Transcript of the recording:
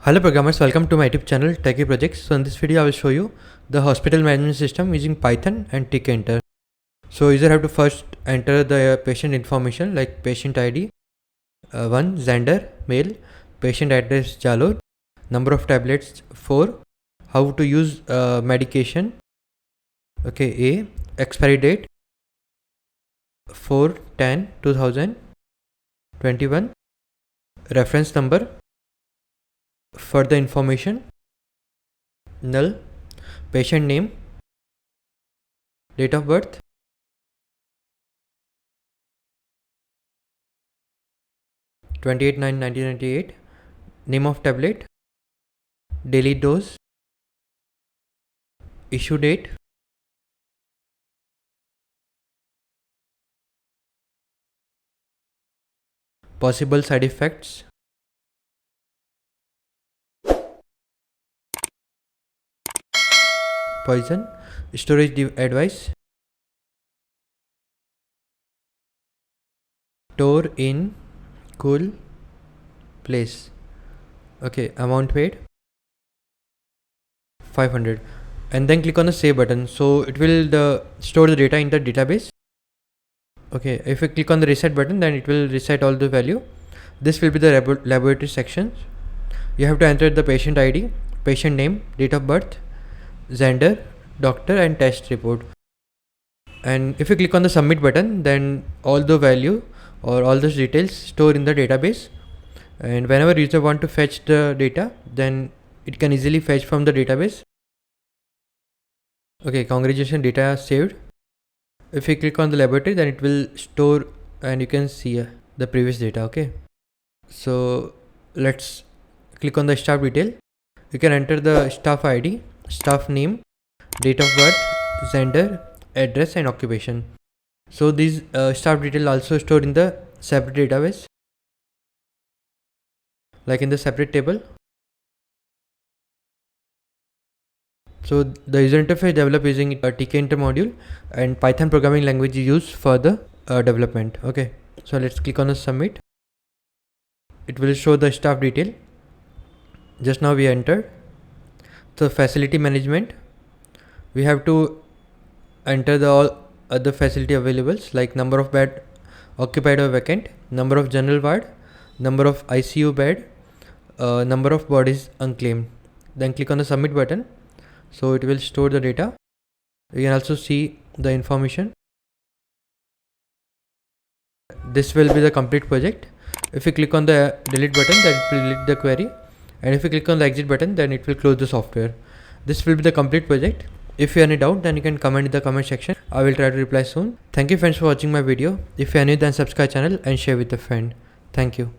Hello programmers, welcome to my YouTube channel Techie Projects. So in this video I will show you the hospital management system using Python and Tkinter. So user have to first enter the patient information like patient ID, gender, male, patient address Jalore, number of tablets 4, how to use medication, A, expiry date 4/10/2021, reference number, further information, null, patient name, date of birth, (28/9/1998), name of tablet, daily dose, issue date, possible side effects, poison, storage advice, store in cool place, amount paid 500, and then click on the save button. So it will store the data in the database. If you click on the reset button, then it will reset all the value. This will be the laboratory section. You have to enter the patient ID, patient name, date of birth, gender, doctor, and test report. And if you click on the submit button, then all the value or all those details store in the database, and whenever user want to fetch the data, then it can easily fetch from the database. Congratulations, data saved. If you click on the laboratory, then it will store and you can see the previous data. So let's click on the staff detail. You can enter the staff ID, staff name, date of birth, gender, address, and occupation. So these staff detail also stored in the separate database, like in the separate table. So the user interface developed using a Tkinter module, and Python programming language is used for the development. So let's click on the submit. It will show the staff detail. Just now we entered. So facility management, we have to enter the all other facility availables like number of bed occupied or vacant, number of general ward, number of ICU bed, number of bodies unclaimed. Then click on the submit button. So it will store the data. You can also see the information. This will be the complete project. If you click on the delete button, then it will delete the query, and if you click on the exit button, then it will close the software. This will be the complete project. If you have any doubt, then you can comment in the comment section. I will try to reply soon. Thank you friends for watching my video. If you are new, then subscribe channel and share with a friend. Thank you.